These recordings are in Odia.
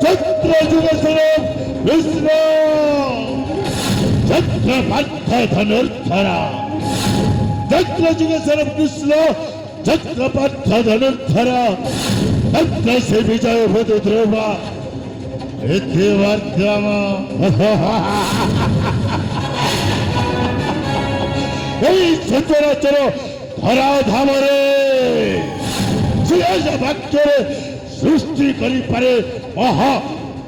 छत्र जुगेश्वरम कृष्ण छत्रपद्ध धनुर्धरा छत्र जुगेश्वरम कृष्ण छत्रपद्ध धनुर्धरा छत्र से विजय भूत ध्रुवा वर्धम सचराचर धरा धामरे भक्तर सृष्टि करि पारे महा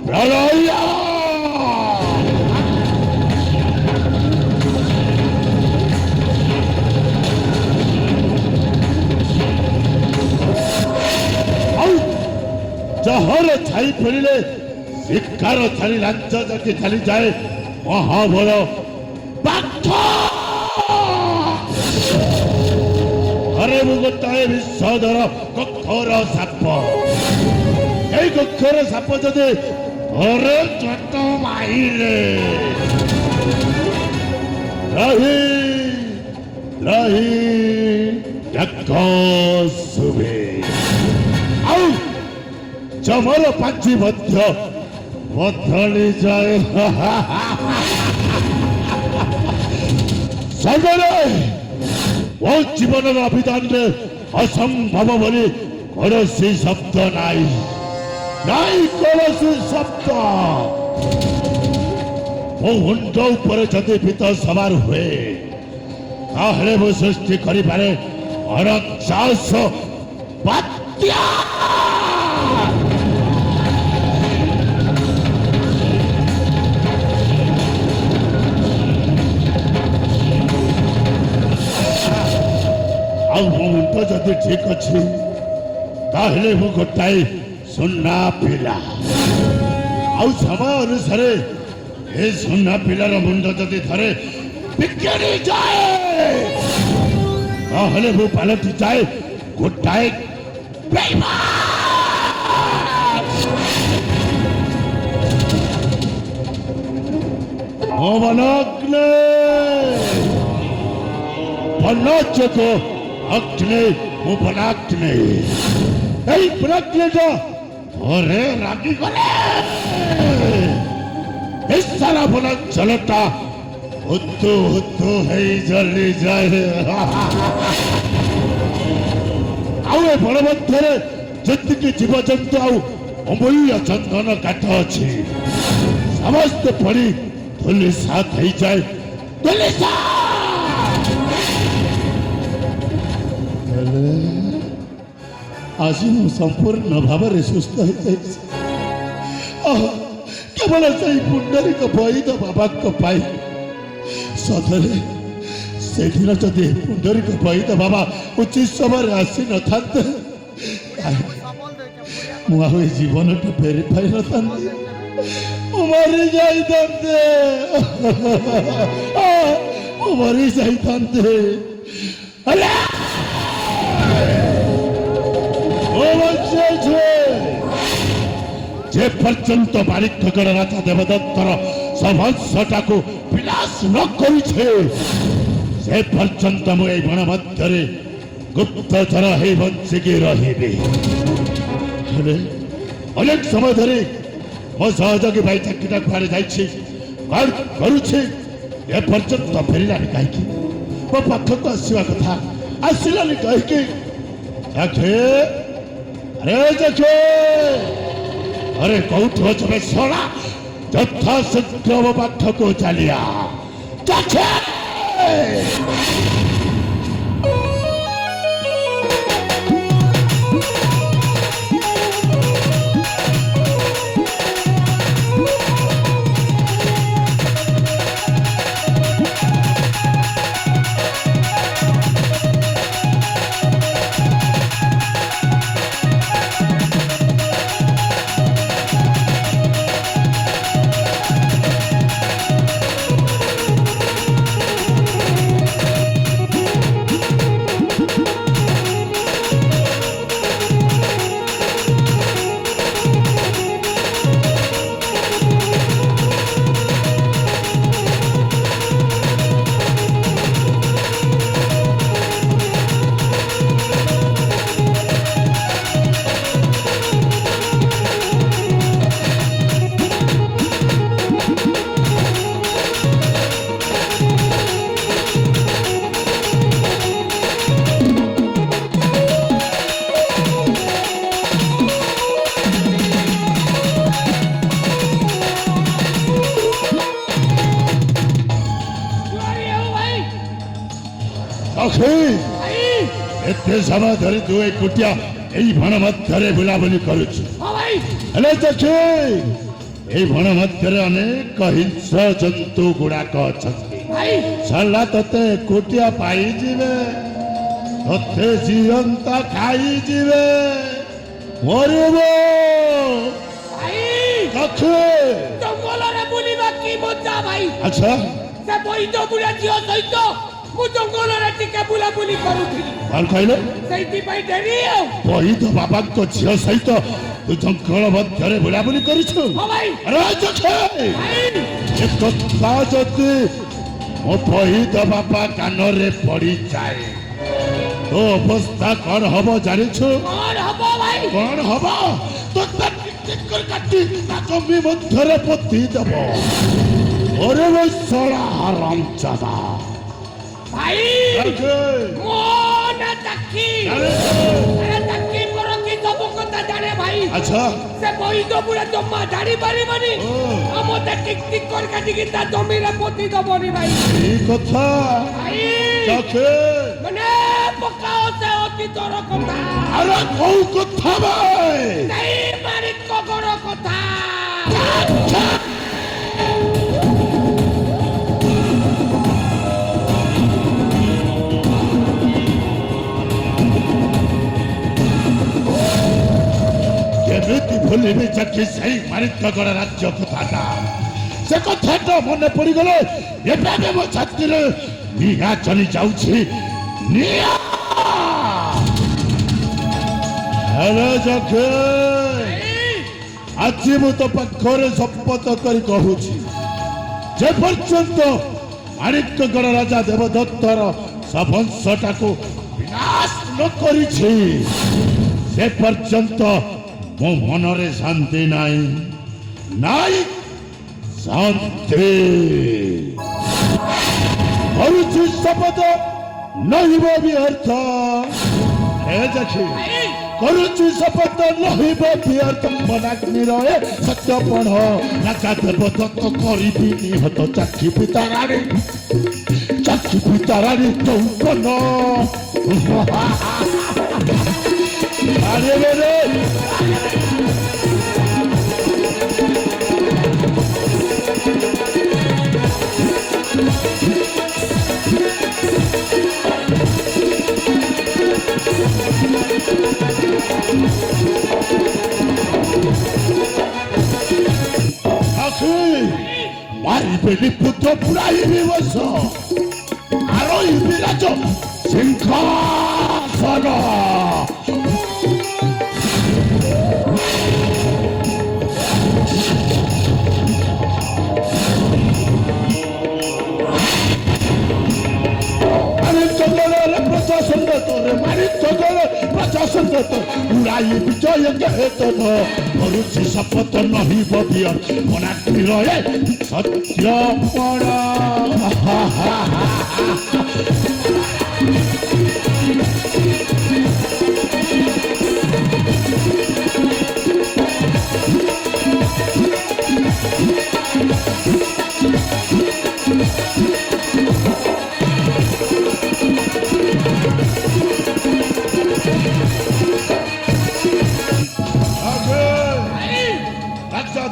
प्रलय जहर छाई फेरिले शिकार छाली लांच जाके छाली जाए महाबल अरे गोटाए विश्वधर कक्षर साप এই কক্ষর সাপ যদি ঘরে যত মাইলে রহি রহি শুভে আউ চমর পাখি মধ্য বদলি যায় সগরে ମୋ ଜୀବନର ଅଭିଧାନରେ ଅସମ୍ଭବ ବୋଲି କୌଣସି ଶବ୍ଦ ନାହିଁ ନାହିଁ କୌଣସି ଶବ୍ଦ ମୋ ମୁଣ୍ଡ ଉପରେ ଯଦି ଭୀତ ସବାର ହୁଏ ତାହେଲେ ମୁଁ ସୃଷ୍ଟି କରିପାରେ ଅଣଚାଶ ବାତ୍ୟା ଆଉ ମୋ ମୁଣ୍ଡ ଯଦି ଠିକ ଅଛି ତାହେଲେ ମୁଁ ଗୋଟାଏ ସୁନା ପିଲା ଆଉ ସମୟ ଅନୁସାରେ ଏ ସୁନା ପିଲାର ମୁଣ୍ଡ ଯଦି ଥରେ ବିଗିଡ଼ି ଯାଏ ତାହେଲେ ମୁଁ ପାଲଟି ଯାଏ ଗୋଟାଏ ମୋ ବନଗ୍ନେ ବନଚକ अग्नि उपनाग्नि এই প্রজ্ঞাটা ওরে রাগি করে এই সারা বনাঞ্চলটা উত্তু উত্তু হয়ে জ্বলি যায় ଆଉ ଏ ବନ ମଧ୍ୟରେ ଯେତିକି ଜୀବଜନ୍ତୁ ଆଉ ଅମୂଲ୍ୟ ଚନ୍ଦନ କାଠ ଅଛି ସମସ୍ତେ ପଡ଼ି ଧୂଳିସାତ ହେଇଯାଏ ଧୂଳିସାତ আজি ମୁଁ ସମ୍ପୂର୍ଣ୍ଣ ଭାବରେ ସୁସ୍ଥ ହେଇଯାଇଛି କେବଳ ସେଇ ପୁଣ୍ଡରୀକ ବୈଦ ବାବାଙ୍କ ପାଇଁ ସତରେ ସେଦିନ ଯଦି ପୁଣ୍ଡରୀକ ବୈଦ ବାବା ଉଚିତ ସମୟରେ ଆସିନଥାନ୍ତେ ମୁଁ ଆଉ ଏ ଜୀବନଟା ଫେରି ପାଇନଥାନ୍ତି ମୁଁ ମରିଯାଇଥାନ୍ତେ ମୁଁ ମରିଯାଇଥାନ୍ତେ যে পর্যন্ত বারিকগড় রাজা দেবদত্তর সমস্যাটাকে বিনাশ ন করেছে সে পর্যন্ত মু এই বন মধ্যে গুপ্তচর হয়ে বঞ্চিকি রহিবি হেলে অনেক সময় ধরে মো সহযোগী ভাই চাকরিটা কুয়াড়ে যাইছি কଣ କରୁଛି ଏ ପର୍ଯ୍ୟନ୍ତ ଫେରିଲାନି କାହିଁକି ମୋ ପାଖକୁ ଆସିବା କଥା ଆସିଲାନି କାହିଁକି ଦେଖେ अरे देखे अरे कौठ में सोना यथा शीघ्र वो पाठ को चलिया देखे ସଖୀ ଭାଇ ଏତେ ସମୟ ଧରି ତୁ ଏକୁଟିଆ ଏଇ ବଣ ମଧ୍ୟରେ ବୁଲାବୁଲି କରୁଛୁ। ହଁ ଭାଇ ହେଲେ ଦେଖି ଏଇ ବଣ ମଧ୍ୟରେ ଅନେକ ହିଂସ୍ର ଜନ୍ତୁ ଗୁଡାକ ଅଛନ୍ତି। ଭାଇ ସଲା ତତେ ଏକୁଟିଆ ପାଇଯିବେ, ତତେ ଜିଅନ୍ତା ଖାଇଯିବେ, ମରିବ। ଭାଇ ସଖୀ ଜଙ୍ଗଲରେ ବୁଲିବା କି ମଜା ଭାଇ। ଆଚ୍ଛା ସେ ବୈଦ ବୁଢା ଝିଅ ସହିତ ମୁଁ ଜଙ୍ଗଲରେ ଟିକେ ବୁଲାବୁଲି କରୁଥିଲି, କଣ କହିଲେ? ସେଇଥିପାଇଁ ଡେରି ଆଉ। ବୈଦ ବାବାଙ୍କ ଝିଅ ସହିତ ତୁ ଜଙ୍ଗଲ ମଧ୍ୟରେ ବୁଲାବୁଲି କରୁଛୁ? ହଁ ଭାଇ ଆରେ ଦେଖେ ଭାଇ ଏ କଥା ଯଦି ମୋ ବୈଦ ବାବା କାନରେ ପଡିଯାଏ ତୋ ଅବସ୍ଥା କଣ ହବ ଜାଣିଛୁ? କଣ ହବ ଭାଇ? କଣ ହବ? ତୋତେ ଟିକ୍ କରି କାଟି ତା ଜମି ମଧ୍ୟରେ ପୋତି ଦେବ। ଓରେ ଶଳା ହାରାମଜାଦା। ଭାଇ ଦେଖେ ମନ ଚାକି ଜାଣିଛୁ? ଚାକି ପରକି ସବୁ କଥା ଜାଣେ ଭାଇ। ଆଚ୍ଛା ସେ ବୈଦ ବୁଢା ଜମା ଜାଣି ପାରିବନି, ଆଉ ମତେ ଟିକ ଟିକ କରି କାଟିକି ତା ଜମିରେ ପୋତି ଦବନି ଭାଇ। এই কথা ଭାଇ দেখে ମାନେ ପକାଅ ସେ ଅତୀତର କଥା, আরে কৌ কথা ভাই ସେଇ ମାଣିକଗଡ କଥା। কেমিতি ভুলিবি চাকি সেই মানিকগড় রাজ্য কথাটা। সে কথাটা মনে পড়িগলে এবে আমি ମୋ ଛାତିରେ ନିଆଁ ଚଲି ଯାଉଛି। ନିଆଁ ହେଲେ ଜଖେ ଆଜି ମୁଁ ତୋ ପାଖରେ ଶପଥ କରି କହୁଛି, ଯେ ପର୍ଯ୍ୟନ୍ତ ମାଣିକଗଡ଼ ରାଜା ଦେବଦତ୍ତର ସବଂଶଟାକୁ ବିନାଶ ନ କରିଛି ସେ ପର୍ଯ୍ୟନ୍ତ ମୋ ମନରେ ଶାନ୍ତି ନାହିଁ, ନାଇଁ ଶାନ୍ତି। କରୁଛି ଶପଥ ନହିବ ବ୍ୟର୍ଥ। ଏ ଦେଖି କରୁଛି ଶପଥ ନହିବ ବ୍ୟର୍ଥ। ମନାଗ୍ନିର ଏ ସତ୍ୟପଣ ରାଜା ଦେବଦତ୍ତ କରିବି ନିହତ। ଚାକ୍ଷି ପିତାରାଣୀ ଚାକ୍ଷି ପିତାରାଣୀ ଚୌପନ ଆରେ ରେ মারিবেনি পুত্র পুরাইবি বস আরোইবি রাজ সিংহাসন। মানিকগড়ের প্রশাসন তোরে মানিকগড়ের প্রশাসন তোর উড়াই বিজয় কেতন। କରୁଛି ଶପଥ ନହିବ ବିୟର ମନାଗ୍ନିର ଏ ସତ୍ୟପଣ।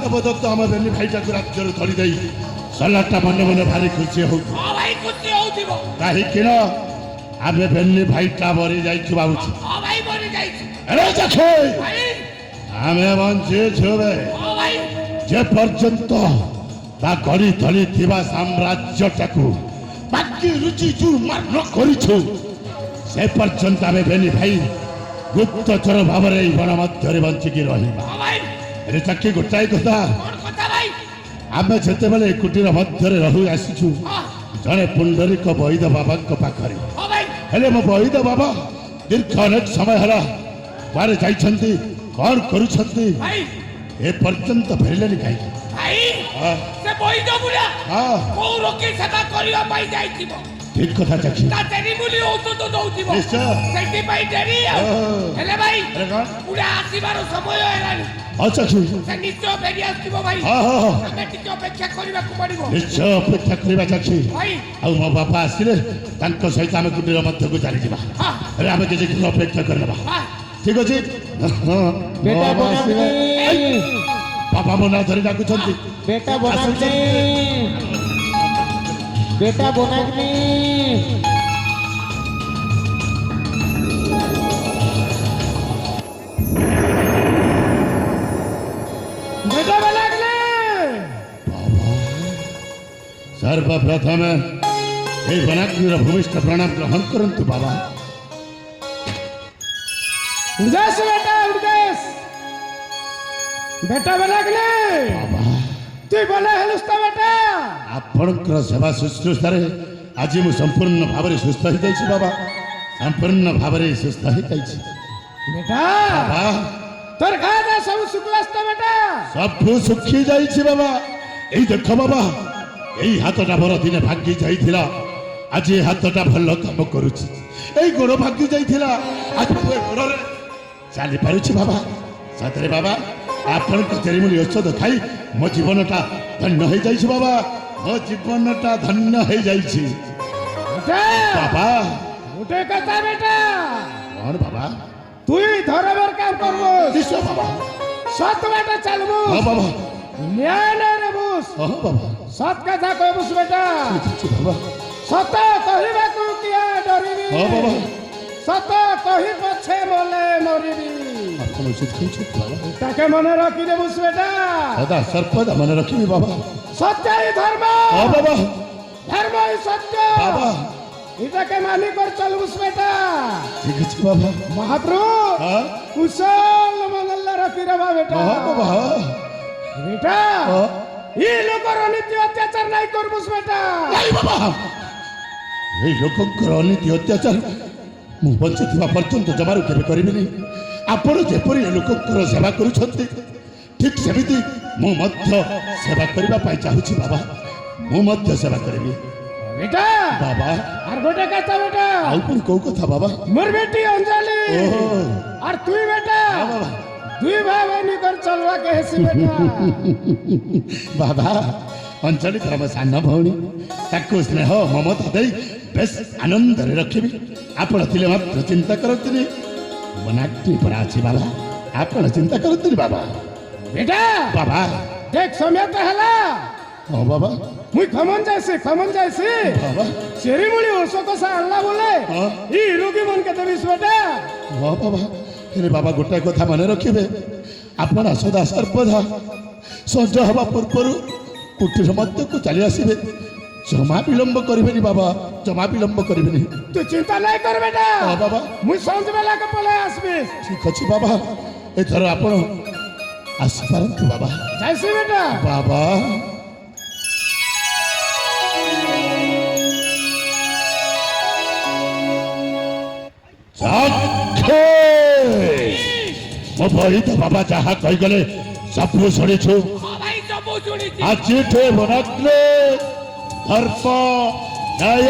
ଦେବଦତ୍ତ ଆମ ବେନି ଭାଇଟାକୁ ରାଜ୍ୟରୁ ଧରି ଦେଇ ସଲାଟା ମନେ ମନେ ଭାରି ଖୁସି ହଉଛି। ହଁ ଭାଇ ଖୁସି ହଉଥିବ। କାହିଁକି ନା ଆମେ ବେନି ଭାଇଟା ମରି ଯାଇଛୁ ଭାବୁଛୁ। ହଁ ଭାଇ ମରି ଯାଇଛି। ଆରେ ଦେଖେ ଭାଇ ଆମେ ବଞ୍ଚିଛୁ ବେ ହଁ ଭାଇ ଯେ ପର୍ଯ୍ୟନ୍ତ ତା ଗଢ଼ି ଧରିଥିବା ସାମ୍ରାଜ୍ୟଟାକୁ ବାକି ରୁଚି ଚୁରମାର ନ କରିଛୁ ସେ ପର୍ଯ୍ୟନ୍ତ ଆମେ ବେନି ଭାଇ ଗୁପ୍ତଚର ଭାବରେ ଏଇ ବନ ମଧ୍ୟରେ ବଞ୍ଚିକି ରହିବା। ହଁ ଭାଇ ଆରେ ଚାକି ଗୋଟାଏ କଥା, କଣ କଥା ଭାଇ? ଆମେ ଯେତେବେଳେ ଏ କୁଟୀର ମଧ୍ୟରେ ରହି ଆସିଛୁ ହଁ ଜଣେ ପୁଣ୍ଡରୀକ ବୈଦ ବାବାଙ୍କ ପାଖରେ। ହଁ ଭାଇ ହେଲେ ମୋ ବୈଦ ବାବା ଦୀର୍ଘ ଅନେକ ସମୟ ହେଲା କୁଆଡ଼େ ଯାଇଛନ୍ତି, କଣ କରୁଛନ୍ତି, ଭାଇ ଏ ପର୍ଯ୍ୟନ୍ତ ଫେରିଲେନି କାହିଁକି? ଭାଇ ହଁ ସେ ବୈଦ ବୁଢା ହଁ କୋଉ ରୋଗୀ ସେବା କରିବା ପାଇଁ ଯାଇଥିବ। ঠিক কথা ଚାଖି ତା ତେରିମୁଲି ଔଷଧ ଦଉଥିବ ନିଶ୍ଚୟ ସେଇଥିପାଇଁ ଡେରି ଆଉ ହେଲେ ଭାଇ ଆରେ କଣ ପୁରା ଆସିବାର ସମୟ ହେଲାଣି ହଁ ଚାଖି ସେ ନିଶ୍ଚୟ ଫେରି ଆସିଥିବ ଭାଇ ହଁ ହଁ ହଁ ଆମେ ଟିକେ ଅପେକ୍ଷା କରିବାକୁ ପଡିବ ନିଶ୍ଚୟ ଅପେକ୍ଷା କରିବା ଚାଖି ଭାଇ ଆଉ ମୋ ବାପା ଆସିଲେ ତାଙ୍କ ସହିତ ଆମେ କୁଟୀର ମଧ୍ୟକୁ ଚାଲିଯିବା ହଁ ଆରେ ଆମେ କିଛି କ୍ଷଣ ଅପେକ୍ଷା କରିନେବା ହଁ ଠିକ ଅଛି ହଁ बेटा ବାବା ଆସିଲେ। बनाग्नि ବାପା ମୋ ନାଁ ଧରି ଡାକୁଛନ୍ତି बेटा बनाग्नि बेटा बनाग्नि ବେଟା ଲାଗଲେ ସର୍ବପ୍ରଥମେ এই বনাগ্নির ভূমিষ্ঠ প্রণাম গ্রহণ করন্তু বাবা উদাস বেটা উদাস বেটা লাগলে বাবা তুই বলে হেলুস তো বেটা ଆପଣଙ୍କର ସେବା ଶୁଶ୍ରୂଷାରେ ଆଜି ମୁଁ ସମ୍ପୂର୍ଣ୍ଣ ଭାବରେ ସୁସ୍ଥ ହେଇଯାଇଛି ବାବା ସମ୍ପୂର୍ଣ୍ଣ ଭାବରେ ସୁସ୍ଥ ହେଇଯାଇଛି ବେଟା ବାବା তোর খাওয়া ସବୁ শুকলাস তো বেটা ସବୁ ଶୁଖି ଯାଇଛି ବାବା ଏଇ ଦେଖ ବାବା ଏଇ ହାତଟା ମୋର ଦିନେ ଭାଙ୍ଗି ଯାଇଥିଲା ଆଜି ଏ ହାତଟା ଭଲ କାମ କରୁଛି ଏଇ ଗୋଡ଼ ଭାଙ୍ଗି ଯାଇଥିଲା ଆଜି ମୁଁ ଏ ଗୋଡ଼ରେ ଚାଲିପାରୁଛି ବାବା ସତରେ ବାବା ଆପଣଙ୍କ ତେରିମୁଲି ଔଷଧ ଖାଇ ମୋ ଜୀବନଟା ଧନ୍ୟ ହେଇଯାଇଛି ବାବା ମୋ ଜୀବନଟା ଧନ୍ୟ ହେଇଯାଇଛି বেটা ବାବା গোটে কথা বেটা କ'ଣ বাবা তুই ধরবার কাম করবো নিশ্চয় বাবা সত বেটা চালবো ହଁ বাবা ন্যায় রে বুঝ ହଁ ବାବା সত কথা কইবুস বেটা ଠିକ ଅଛି ବାବା সত কহিবাকু কিয়া ডরিবি ହଁ ବାବା সত কহি পছে বলে মরিবি ଆପଣ ওষুধ ଖାଇଛନ୍ତି ବାବା তাকে মনে রাখি রে বুঝ বেটা ସଦା ସର୍ବଦା ମନେ ରଖିବି ବାବା সত্যই ধর্ম ହଁ বাবা ধর্মই সত্য বাবা এটাকে মানি কর চলবুস বেটা ঠিক আছে বাবা মহাপ্রভু হ্যাঁ কুশল মঙ্গল রাখি রে বেটা ହଁ ବାବା বেটা ହଁ এই লোকর অনীতি অত্যাচার নাই করবুস বেটা ନାଇଁ ବାବା ଏଇ ଲୋକଙ୍କର ଅନୀତି ଅତ୍ୟାଚାର ମୁଁ ବଞ୍ଚିଥିବା ପର୍ଯ୍ୟନ୍ତ ଜମାରୁ କେବେ କରିବିନି ଆପଣ ଯେପରି ଏ ଲୋକଙ୍କର ସେବା କରୁଛନ୍ତି ଠିକ୍ ସେମିତି ମୁଁ ମଧ୍ୟ ସେବା କରିବା ପାଇଁ ଚାହୁଁଛି ବାବା ମୁଁ ମଧ୍ୟ ସେବା କରିବି বেটা ବାବା আর গোটে কথা বেটা ଆଉ ପୁଣି କୋଉ କଥା ବାବା মোর বেটি অঞ্জলি ଓହୋ আর তুই বেটা ହଁ ବାବା দুই ভাই বনি কর চলবা কে হেসি বেটা ବାବା ଅଞ୍ଚଳି ତମ ସାନ ଭଉଣୀ ତାକୁ ସ୍ନେହ ମମତା ଦେଇ ବେଶ ଆନନ୍ଦରେ ରଖିବି ଆପଣ ଥିଲେ ମାତ୍ର ଚିନ୍ତା କରନ୍ତୁନି ବନାଗ୍ନି ପରା ଅଛି ବାବା ଆପଣ ଚିନ୍ତା କରନ୍ତୁନି ବାବା বেটা ବାବା দেখ সময় তো হেলা ହଁ ବାବା মুই খমন যাইছি ବାବା চেরিমুড়ি ওষো কষা আনলা বলে ହଁ ই রোগী মনকে দেবিস বেটা ହଁ ବାବା ହେଲେ ବାବା ଗୋଟାଏ କଥା ମନେ ରଖିବେ ଆପଣ ସଦା ସର୍ବଦା ସଞ୍ଜ ହେବା ପୂର୍ବରୁ କୁଟୀର ମଧ୍ୟକୁ ଚାଲି ଆସିବେ ଜମା ବିଳମ୍ବ କରିବେନି ବାବା ଜମା ବିଳମ୍ବ କରିବେନି তুই চিন্তা নাই কর বেটা ହଁ ବାବା মুই সঞ্জ বেলাকে পলে আসবি ঠিক ଅଛି ବାବା ଏଥର ଆପଣ ଆସିପାରନ୍ତୁ ବାବା যাইছি বেটা ବାବା ଚାଖେ ମୋ ବହି ତ ବାବା ଯାହା କହିଗଲେ ସବୁ ଶୁଣିଛୁ ভাই সবু শুনিছি ଆଜିଠୁ ବନାଗ୍ନି ଧର୍ମ ନ୍ୟାୟ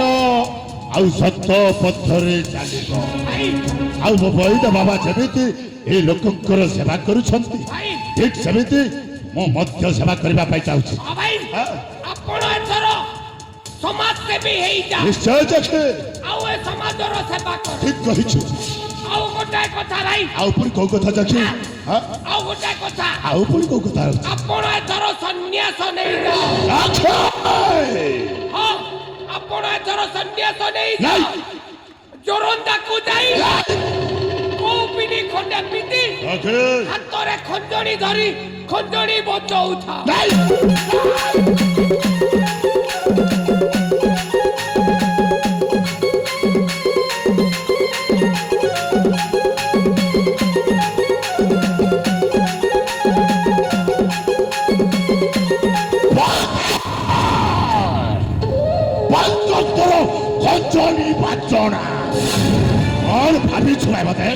ଆଉ ସତ ପଥରେ ଚାଲିବ ভাই ଆଉ ମୋ ବହି ତ ବାବା ଯେମିତି ଏ ଲୋକଙ୍କର ସେବା କରୁଛନ୍ତି ভাই ଠିକ୍ ସେମିତି ମୁଁ ମଧ୍ୟ ସେବା କରିବା ପାଇଁ ଚାହୁଁଛି ভাই ଆପଣ ଏଥର ସମାଜସେବୀ ହେଇଯା ନିଶ୍ଚୟ ଚାଖେ ଆଉ ଏ ସମାଜର ସେବା କର ଠିକ୍ କହିଛୁ ଆଉ ଗୋଟାଏ କଥା ଭାଇ ଆଉ ପୁଣି କୋଉ କଥା ଚାଖେ ଆଉ ଗୋଟାଏ କଥା ଆଉ ପୁଣି କୋଉ କଥା ଅଛି ଆପଣ ଏଥର ସନ୍ନ୍ୟାସ ନେଇଯାଅ ଚାଖେ! ହଁ ଆପଣ ଏଥର ସନ୍ନ୍ୟାସ ନେଇଯାଅ ନାଇଁ ଜୋରନ୍ଦାକୁ ଯାଇ କୌପିନି ଖଣ୍ଡେ ପିନ୍ଧି ଚାଖେ! ହାତରେ ଖଞ୍ଜଣି ଧରି ଖଞ୍ଜଣି ବଜଉଥା ନାଇଁ ପାଞ୍ଚର ଖଞ୍ଜଣି ବାଜଣା କ'ଣ ଭାବିଛୁ ଭାଇ ମତେ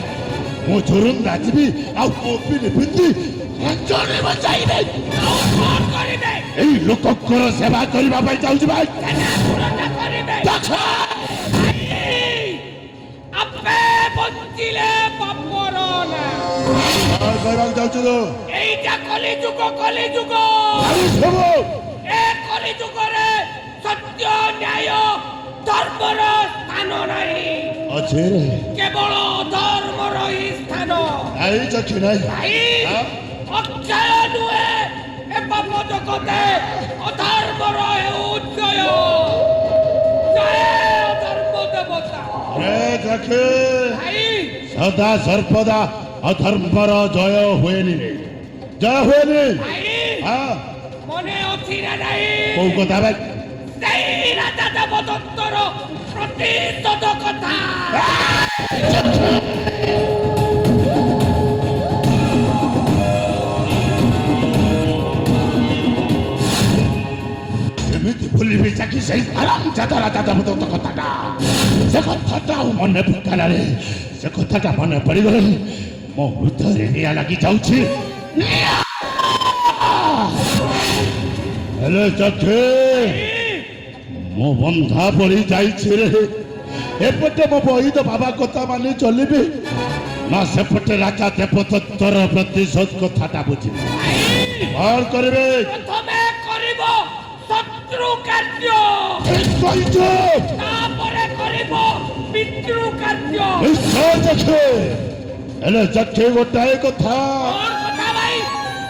ମୁଁ ଝୁରୁନ୍ଦା ଯିବି ଆଉ କୋପିନି ପିନ୍ଧି ଖଞ୍ଜଣି ବଜାଇବି ଆଉ କ'ଣ କରିବେ ଏଇ ଲୋକଙ୍କର ସେବା କରିବା ପାଇଁ ଚାହୁଁଛି ଭାଇ ସେନା ତୁରନ୍ତ କରିବେ ଚାଖେ! କ'ଣ କହିବାକୁ ଯାଉଛୁ ତୁ? এইটা কলিযুগ কলিযুগ ଆରେ ସବୁ এ কলিযুগরে সত্য ন্যায় ধর্মর স্থান নাই ଅଛି ରେ কেবল ধর্মর হি স্থান ନାଇଁ ଚକ୍ଷୁ ନାଇଁ ভাই হ্যাঁ? অক্ষয় নুহে এ পাপ জগতে অধর্মর উজ্জয় জয় অধর্ম দেবতা ରେ ଚକ୍ଷୁ ভাই ସଦା ସର୍ବଦା ଅଧର୍ମର ଜୟ ହୁଏନି ରେ ଜୟ ହୁଏନି ভাই ହଁ মনে অছি না নাই କୋଉ କଥା ଭାଇ সেই রাজা দেবদত্তর প্রতিশোধ কথা ଏମିତି ଭୁଲିବି ଚାକି ସେଇ ରାଜା ରାଜା ଦେବଦତ୍ତ କଥାଟା ସେ କଥାଟା ଆଉ ମନେ ପକାଲାରେ ସେ କଥାଟା ମନେ ପଡ଼ିଗଲେ ମୋ ହୃଦୟରେ ନିଆଁ ଲାଗି ଯାଉଛି ହେଲେ ଚକ୍ଷୁ ମୁଁ ବନ୍ଧା ପଡ଼ି ଯାଇଛି ରେ ଏପଟେ ମୋ ବୈଦ ବାବା କଥା ମାନି ଚଲିବି ନା ସେପଟେ ରାଜା ଦେବଦତ୍ତର ପ୍ରତିଶୋଧ କଥାଟା ବୁଝିବି କ'ଣ କରିବେ প্রথমে করিব শত্রু কার্য ঠিক କହିଛୁ তারপরে করিব পিতৃ কার্য ନିଶ୍ଚୟ ଚକ୍ଷୁ ହେଲେ ଚକ୍ଷୁ ଗୋଟାଏ କଥା কোন কথা ভাই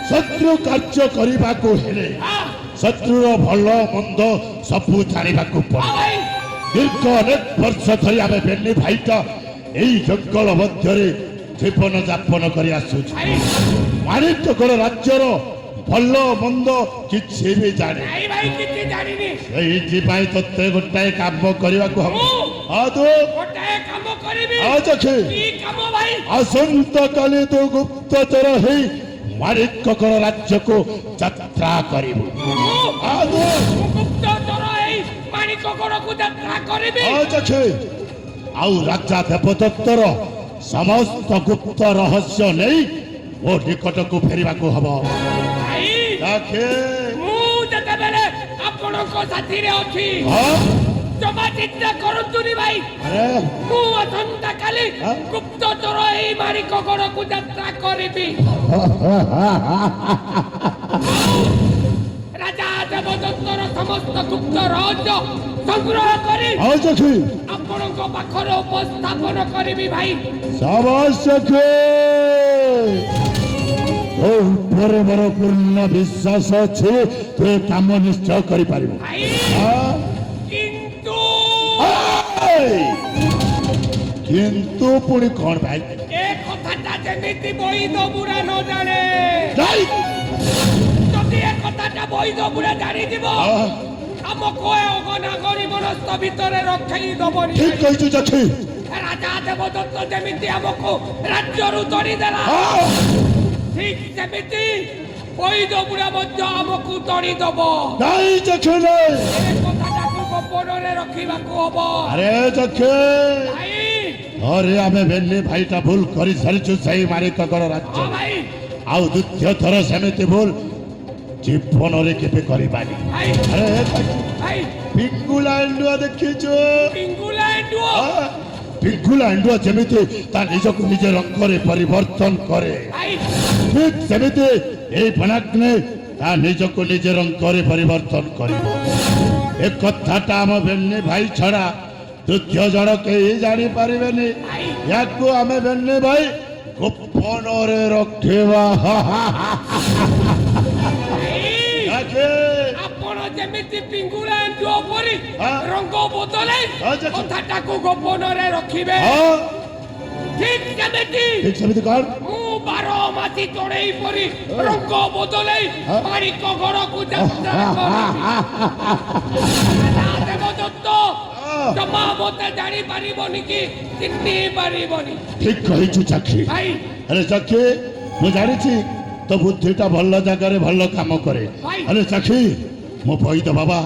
ଶତ୍ରୁ କାର୍ଯ୍ୟ କରିବାକୁ ହେଲେ ଶତ୍ରୁର ଭଲ ମନ୍ଦ ସବୁ ଜାଣିବାକୁ ପଡେ ভাই ଦୀର୍ଘ ଅନେକ ବର୍ଷ ଧରି ଆମେ ବେନି ଭାଇଟା ଏଇ ଜଙ୍ଗଲ ମଧ୍ୟରେ ଜୀବନ ଯାପନ କରି ଆସୁଛୁ ভাই ମାଣିକଗଡ଼ ରାଜ୍ୟର ଭଲ ମନ୍ଦ କିଛି ବି ଜାଣେ ভাই ভাই কিছু জানিনি ସେଇଥିପାଇଁ ତତେ ଗୋଟାଏ କାମ କରିବାକୁ ହବ ହଁ ତୁ গোটাଏ কাম করিবি ହଁ ଚକ୍ଷୁ কি কাম ভাই ଆସନ୍ତାକାଲି ତୁ ଗୁପ୍ତଚର ହେଇ ମାଣିକଗଡ଼ ରାଜ୍ୟକୁ ଯାତ୍ରା କରିବୁ ହଁ ତୁ গুপ্তচর এই মানিক গড়কু যাত্রা করিবি ହଁ ଚକ୍ଷୁ ଆଉ ରାଜା ଦେବଦତ୍ତର ସମସ୍ତ ଗୁପ୍ତ ରହସ୍ୟ ନେଇ ମୋ ନିକଟକୁ ଫେରିବାକୁ ହବ ভাই ଚକ୍ଷୁ ମୁଁ ଯେତେବେଳେ ଆପଣଙ୍କ ସାଥିରେ ଅଛି ହଁ ଜମା ଚିନ୍ତା କରନ୍ତୁନି ଭାଇ ଆରେ ମୁଁ ଆସନ୍ତା କାଲି ହଁ? ଗୁପ୍ତଚର ଏଇ ମାଣିକ ଗড়କୁ ଯାତ୍ରା କରିବି ରାଜା ଦେବଦତ୍ତର ସମସ୍ତ ଗୁପ୍ତ ରହସ୍ୟ ସଂଗ୍ରହ କରି ହଁ ଚକ୍ଷୁ ଆପଣଙ୍କ ପାଖରେ ଉପସ୍ଥାପନ କରିବି ଭାଇ ସାବାସ ଚକ୍ଷୁ ତୋ ଉପରେ ମୋର ପୂର୍ଣ୍ଣ ବିଶ୍ୱାସ ଅଛି ତୁ ଏ କାମ ନିଶ୍ଚୟ କରିପାରିବୁ ଭାଇ ହଁ? କିନ୍ତୁ ଏଇ! କିନ୍ତୁ ପୁଣି କ'ଣ ଭାଇ ଏ କଥାଟା ଯେମିତି ବୈଦ ବୁଢ଼ା ନ ଜାଣେ ଯାଇ! ଯଦି ଏ କଥାଟା ବୈଦ ବୁଢ଼ା ଜାଣିଯିବ ହଁ, ଆମକୁ ଏ ଅଗନାଗରୀ ମନସ୍ଥ ଭିତରେ ରଖେଇ ଦବନି ଠିକ କହିଛୁ ଚକ୍ଷୁ ରାଜା ଦେବଦତ୍ତ ଯେମିତି ଆମକୁ ରାଜ୍ୟରୁ ତଡ଼ିଦେଲା ହଁ, ଠିକ ସେମିତି ବୈଦ ବୁଢ଼ା ମଧ୍ୟ ଆମକୁ ତଡ଼ିଦବ ନାଇଁ ଚକ୍ଷୁ ନାଇଁ ଏ କଥାଟାକୁ ଗୋପନରେ ରଖିବାକୁ ହବ ଆରେ ଚକ୍ଷୁ ଭାଇ ଥରେ ଆମେ ବେନି ଭାଇଟା ଭୁଲ କରି ସାରିଛୁ ସେଇ ମାଣିକଗଡ଼ ରାଜ୍ୟ ହଁ ଭାଇ ଆଉ ଦ୍ୱିତୀୟ ଥର ସେମିତି ଭୁଲ ଜୀବନରେ କେବେ କରିବାନି ଭାଇ ଆରେ ଭାଇ ପିଙ୍ଗୁଲା ଏଣ୍ଡୁଆ ଦେଖିଛୁ ଇଂଲଣ୍ଡ ହଁ, ପିଙ୍ଗୁଲା ଏଣ୍ଡୁଆ ଯେମିତି ତା ନିଜକୁ ନିଜେ ରଙ୍ଗରେ ପରିବର୍ତ୍ତନ କରେ ଭାଇ ଠିକ ସେମିତି ଏଇ ବନାଗ୍ନେ ତା ନିଜକୁ ନିଜେ ରଙ୍ଗରେ ପରିବର୍ତ୍ତନ କରିବ ଏ କଥାଟା ଆମ ବେନି ଭାଇ ଛଡା ଦ୍ୱିତୀୟ ଜଣ କେହି ଜାଣିପାରିବେନି ଭାଇ ୟାକୁ ଆମେ ବେନି ଭାଇ ଗୋପନରେ ରଖିବା ଭାଇ ୟାକେ ଆପଣ ଯେମିତି ପିଙ୍ଗୁଳାଣ୍ଡ ପରି ହଁ। ରଙ୍ଗ ବଦଳାଇ ହଁ, ଯେ- କଥାଟାକୁ ଗୋପନରେ ରଖିବେ ହଁ ଠିକ ସେମିତି ଠିକ ସେମିତି କଣ ମୁଁ 12 ମାସି ଚଢେଇ ପରି ରଙ୍ଗ ବଦଳାଇ ହଁ। ମାଣିକ ଘରକୁ ଯାତ୍ରା କରିବି ରାଜା ଦେବଦତ୍ତ ହଁ। ଜମା ମତେ ଜାଣିପାରିବନି କି ଚିହ୍ନି ପାରିବନି ଠିକ କହିଛୁ ଚାକ୍ଷୀ ଭାଇ ଆରେ ଚାକ୍ଷୀ ମୁଁ ଜାଣିଛି ତୋ ବୁଦ୍ଧିଟା ଭଲ ଜାଗାରେ ଭଲ କାମ କରେ ଭାଇ। ଆରେ ଚାକ୍ଷୀ ମୋ ବୈଦ ବାବା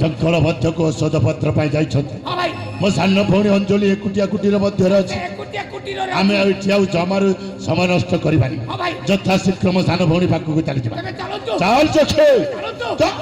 ଜଙ୍ଗଲ ମଧ୍ୟକୁ ଔଷଧ ପତ୍ର ପାଇଁ ଯାଇଛନ୍ତି ହଁ ଭାଇ ମୋ ସାନ ଭଉଣୀ ଅଞ୍ଜଳି ଏକୁଟିଆ କୁଟୀର ମଧ୍ୟରେ ଅଛି ଏକୁଟିଆ କୁଟୀରରେ ଆମେ ଏଠି ଆଉ ଜମାରୁ ସମୟ ନଷ୍ଟ କରିବାନି ହଁ ଭାଇ ଯଥାଶୀଘ୍ର ମୋ ସାନ ଭଉଣୀ ପାଖକୁ ଚାଲିଯିବା ତେବେ ଚାଲନ୍ତୁ ଚାଲ ଚକ୍ଷୁ ଚାଲନ୍ତୁ ଚାଲ।